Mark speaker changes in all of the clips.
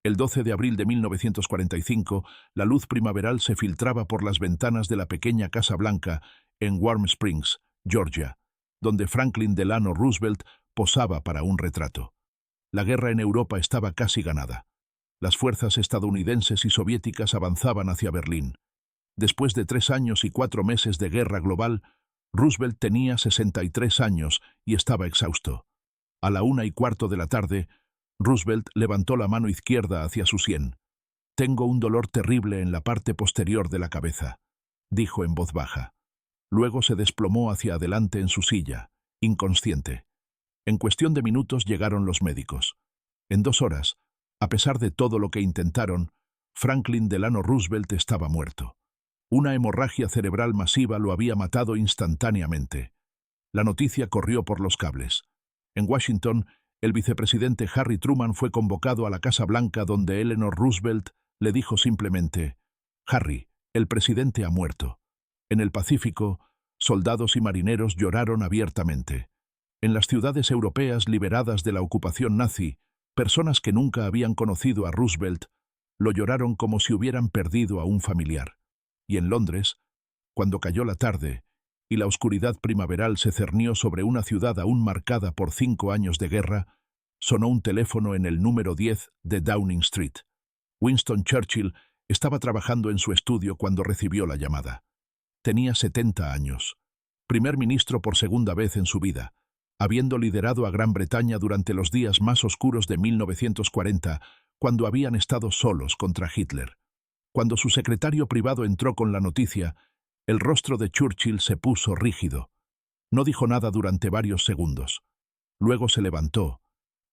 Speaker 1: El 12 de abril de 1945, la luz primaveral se filtraba por las ventanas de la pequeña Casa Blanca en Warm Springs, Georgia, donde Franklin Delano Roosevelt posaba para un retrato. La guerra en Europa estaba casi ganada. Las fuerzas estadounidenses y soviéticas avanzaban hacia Berlín. Después de 3 años y 4 meses de guerra global, Roosevelt tenía 63 años y estaba exhausto. A la 1:15 de la tarde, Roosevelt levantó la mano izquierda hacia su sien. «Tengo un dolor terrible en la parte posterior de la cabeza», dijo en voz baja. Luego se desplomó hacia adelante en su silla, inconsciente. En cuestión de minutos llegaron los médicos. En 2 horas, a pesar de todo lo que intentaron, Franklin Delano Roosevelt estaba muerto. Una hemorragia cerebral masiva lo había matado instantáneamente. La noticia corrió por los cables. En Washington, el vicepresidente Harry Truman fue convocado a la Casa Blanca, donde Eleanor Roosevelt le dijo simplemente: «Harry, el presidente ha muerto». En el Pacífico, soldados y marineros lloraron abiertamente. En las ciudades europeas liberadas de la ocupación nazi, personas que nunca habían conocido a Roosevelt lo lloraron como si hubieran perdido a un familiar. Y en Londres, cuando cayó la tarde y la oscuridad primaveral se cernió sobre una ciudad aún marcada por 5 años de guerra, sonó un teléfono en el número 10 de Downing Street. Winston Churchill estaba trabajando en su estudio cuando recibió la llamada. Tenía 70 años, primer ministro por segunda vez en su vida, habiendo liderado a Gran Bretaña durante los días más oscuros de 1940, cuando habían estado solos contra Hitler. Cuando su secretario privado entró con la noticia, el rostro de Churchill se puso rígido. No dijo nada durante varios segundos. Luego se levantó,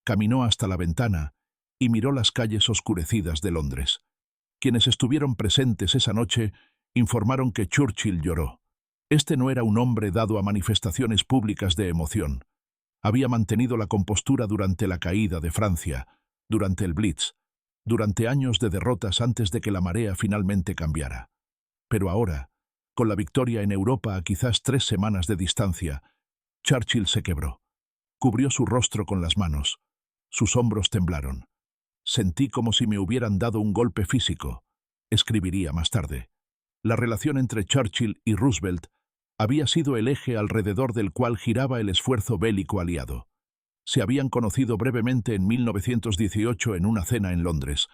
Speaker 1: caminó hasta la ventana y miró las calles oscurecidas de Londres. Quienes estuvieron presentes esa noche informaron que Churchill lloró. Este no era un hombre dado a manifestaciones públicas de emoción. Había mantenido la compostura durante la caída de Francia, durante el Blitz, durante años de derrotas antes de que la marea finalmente cambiara. Pero ahora, con la victoria en Europa a quizás 3 semanas de distancia, Churchill se quebró. Cubrió su rostro con las manos. Sus hombros temblaron. «Sentí como si me hubieran dado un golpe físico», escribiría más tarde. La relación entre Churchill y Roosevelt había sido el eje alrededor del cual giraba el esfuerzo bélico aliado. Se habían conocido brevemente en 1918 en una cena en Londres.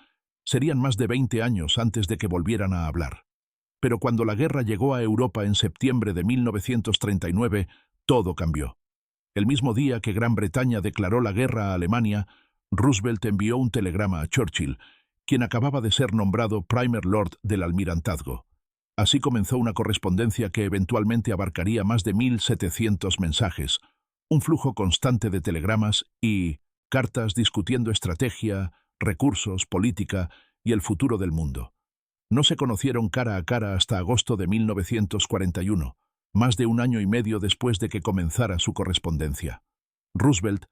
Speaker 1: Serían más de 20 años antes de que volvieran a hablar. Pero cuando la guerra llegó a Europa en septiembre de 1939, todo cambió. El mismo día que Gran Bretaña declaró la guerra a Alemania, Roosevelt envió un telegrama a Churchill, quien acababa de ser nombrado Primer Lord del Almirantazgo. Así comenzó una correspondencia que eventualmente abarcaría más de 1.700 mensajes, un flujo constante de telegramas y cartas discutiendo estrategia, recursos, política y el futuro del mundo. No se conocieron cara a cara hasta agosto de 1941, más de 1 año y medio después de que comenzara su correspondencia. Roosevelt,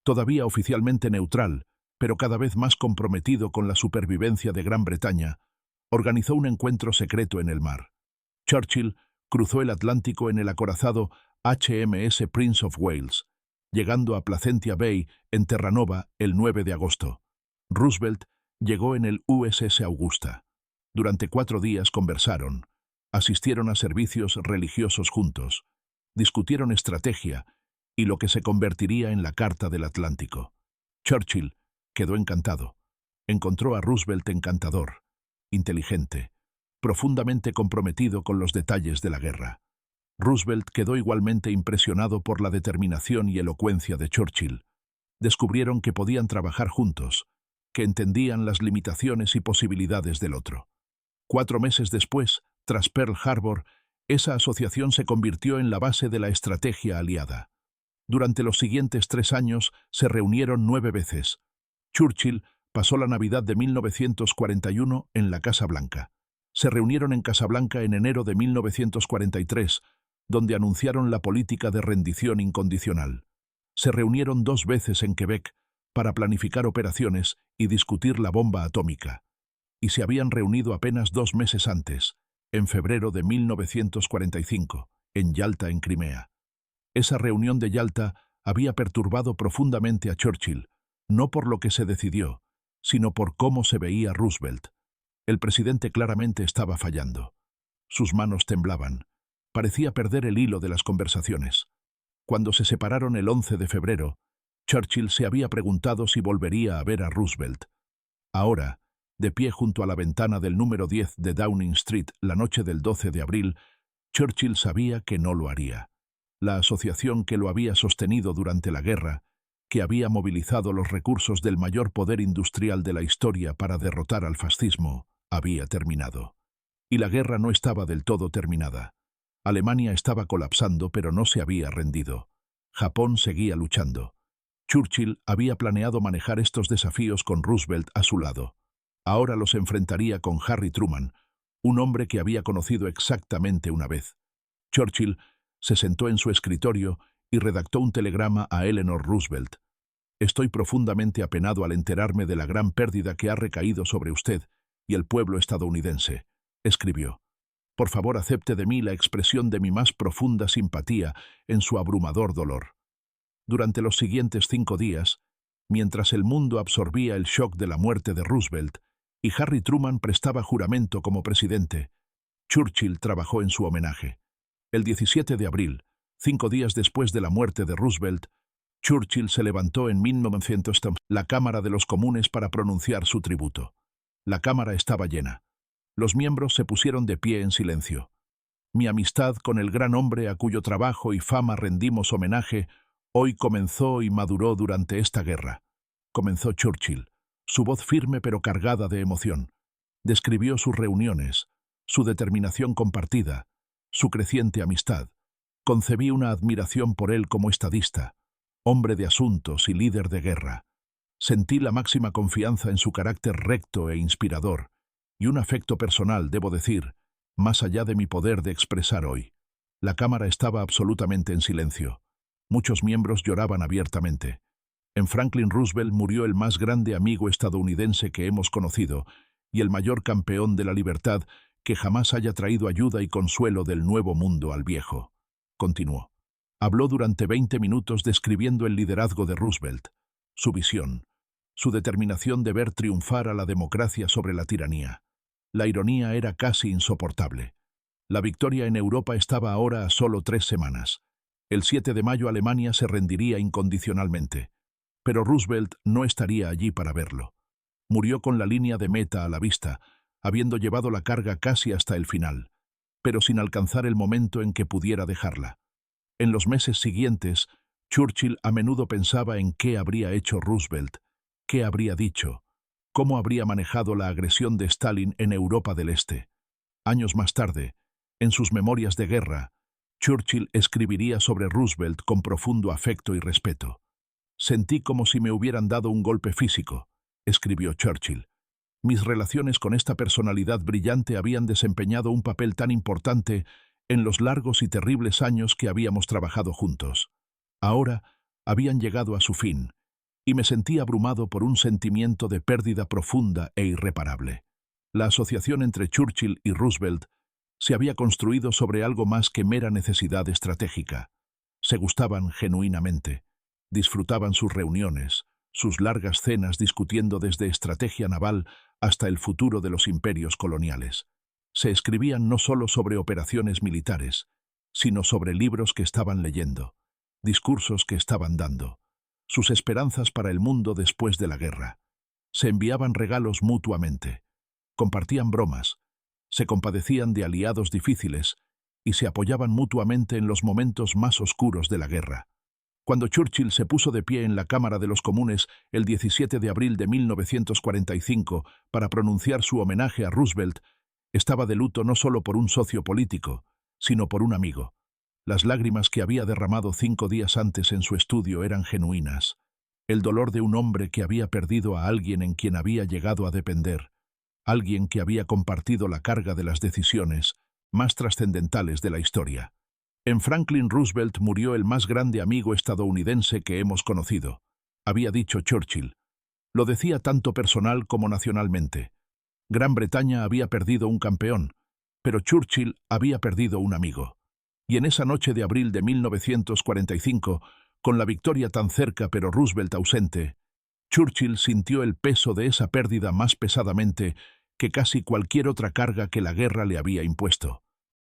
Speaker 1: todavía oficialmente neutral, pero cada vez más comprometido con la supervivencia de Gran Bretaña, organizó un encuentro secreto en el mar. Churchill cruzó el Atlántico en el acorazado HMS Prince of Wales, llegando a Placentia Bay, en Terranova, el 9 de agosto. Roosevelt llegó en el USS Augusta. Durante 4 días conversaron, asistieron a servicios religiosos juntos, discutieron estrategia y lo que se convertiría en la Carta del Atlántico. Churchill quedó encantado. Encontró a Roosevelt encantador, inteligente, profundamente comprometido con los detalles de la guerra. Roosevelt quedó igualmente impresionado por la determinación y elocuencia de Churchill. Descubrieron que podían trabajar juntos, que entendían las limitaciones y posibilidades del otro. 4 meses después, tras Pearl Harbor, esa asociación se convirtió en la base de la estrategia aliada. Durante los siguientes 3 años se reunieron 9 veces. Churchill pasó la Navidad de 1941 en la Casa Blanca. Se reunieron en Casablanca en enero de 1943, donde anunciaron la política de rendición incondicional. Se reunieron 2 veces en Quebec para planificar operaciones y discutir la bomba atómica. Y se habían reunido apenas 2 meses antes, en febrero de 1945, en Yalta, en Crimea. Esa reunión de Yalta había perturbado profundamente a Churchill, no por lo que se decidió, sino por cómo se veía Roosevelt. El presidente claramente estaba fallando. Sus manos temblaban. Parecía perder el hilo de las conversaciones. Cuando se separaron el 11 de febrero, Churchill se había preguntado si volvería a ver a Roosevelt. Ahora, de pie junto a la ventana del número 10 de Downing Street la noche del 12 de abril, Churchill sabía que no lo haría. La asociación que lo había sostenido durante la guerra, que había movilizado los recursos del mayor poder industrial de la historia para derrotar al fascismo, había terminado. Y la guerra no estaba del todo terminada. Alemania estaba colapsando, pero no se había rendido. Japón seguía luchando. Churchill había planeado manejar estos desafíos con Roosevelt a su lado. Ahora los enfrentaría con Harry Truman, un hombre que había conocido exactamente una vez. Churchill se sentó en su escritorio y redactó un telegrama a Eleanor Roosevelt. «Estoy profundamente apenado al enterarme de la gran pérdida que ha recaído sobre usted y el pueblo estadounidense», escribió. «Por favor, acepte de mí la expresión de mi más profunda simpatía en su abrumador dolor». Durante los siguientes 5 días, mientras el mundo absorbía el shock de la muerte de Roosevelt y Harry Truman prestaba juramento como presidente, Churchill trabajó en su homenaje. El 17 de abril, 5 días después de la muerte de Roosevelt, Churchill se levantó en 1900 la Cámara de los Comunes para pronunciar su tributo. La Cámara estaba llena. Los miembros se pusieron de pie en silencio. «Mi amistad con el gran hombre a cuyo trabajo y fama rendimos homenaje hoy comenzó y maduró durante esta guerra», comenzó Churchill, su voz firme pero cargada de emoción. Describió sus reuniones, su determinación compartida, su creciente amistad. «Concebí una admiración por él como estadista, hombre de asuntos y líder de guerra. Sentí la máxima confianza en su carácter recto e inspirador, y un afecto personal, debo decir, más allá de mi poder de expresar hoy». La Cámara estaba absolutamente en silencio. Muchos miembros lloraban abiertamente. En Franklin Roosevelt murió el más grande amigo estadounidense que hemos conocido y el mayor campeón de la libertad que jamás haya traído ayuda y consuelo del nuevo mundo al viejo. Continuó. Habló durante 20 minutos describiendo el liderazgo de Roosevelt, su visión, su determinación de ver triunfar a la democracia sobre la tiranía. La ironía era casi insoportable. La victoria en Europa estaba ahora a solo 3 semanas. El 7 de mayo Alemania se rendiría incondicionalmente. Pero Roosevelt no estaría allí para verlo. Murió con la línea de meta a la vista, habiendo llevado la carga casi hasta el final, pero sin alcanzar el momento en que pudiera dejarla. En los meses siguientes, Churchill a menudo pensaba en qué habría hecho Roosevelt, qué habría dicho, cómo habría manejado la agresión de Stalin en Europa del Este. Años más tarde, en sus memorias de guerra, Churchill escribiría sobre Roosevelt con profundo afecto y respeto. «Sentí como si me hubieran dado un golpe físico», escribió Churchill. «Mis relaciones con esta personalidad brillante habían desempeñado un papel tan importante en los largos y terribles años que habíamos trabajado juntos. Ahora habían llegado a su fin, y me sentí abrumado por un sentimiento de pérdida profunda e irreparable». La asociación entre Churchill y Roosevelt se había construido sobre algo más que mera necesidad estratégica. Se gustaban genuinamente. Disfrutaban sus reuniones, sus largas cenas discutiendo desde estrategia naval hasta el futuro de los imperios coloniales. Se escribían no solo sobre operaciones militares, sino sobre libros que estaban leyendo, discursos que estaban dando, sus esperanzas para el mundo después de la guerra. Se enviaban regalos mutuamente, compartían bromas, se compadecían de aliados difíciles y se apoyaban mutuamente en los momentos más oscuros de la guerra. Cuando Churchill se puso de pie en la Cámara de los Comunes el 17 de abril de 1945 para pronunciar su homenaje a Roosevelt, estaba de luto no solo por un socio político, sino por un amigo. Las lágrimas que había derramado 5 días antes en su estudio eran genuinas. El dolor de un hombre que había perdido a alguien en quien había llegado a depender, alguien que había compartido la carga de las decisiones más trascendentales de la historia. En Franklin Roosevelt murió el más grande amigo estadounidense que hemos conocido, había dicho Churchill. Lo decía tanto personal como nacionalmente. Gran Bretaña había perdido un campeón, pero Churchill había perdido un amigo. Y en esa noche de abril de 1945, con la victoria tan cerca pero Roosevelt ausente, Churchill sintió el peso de esa pérdida más pesadamente que casi cualquier otra carga que la guerra le había impuesto.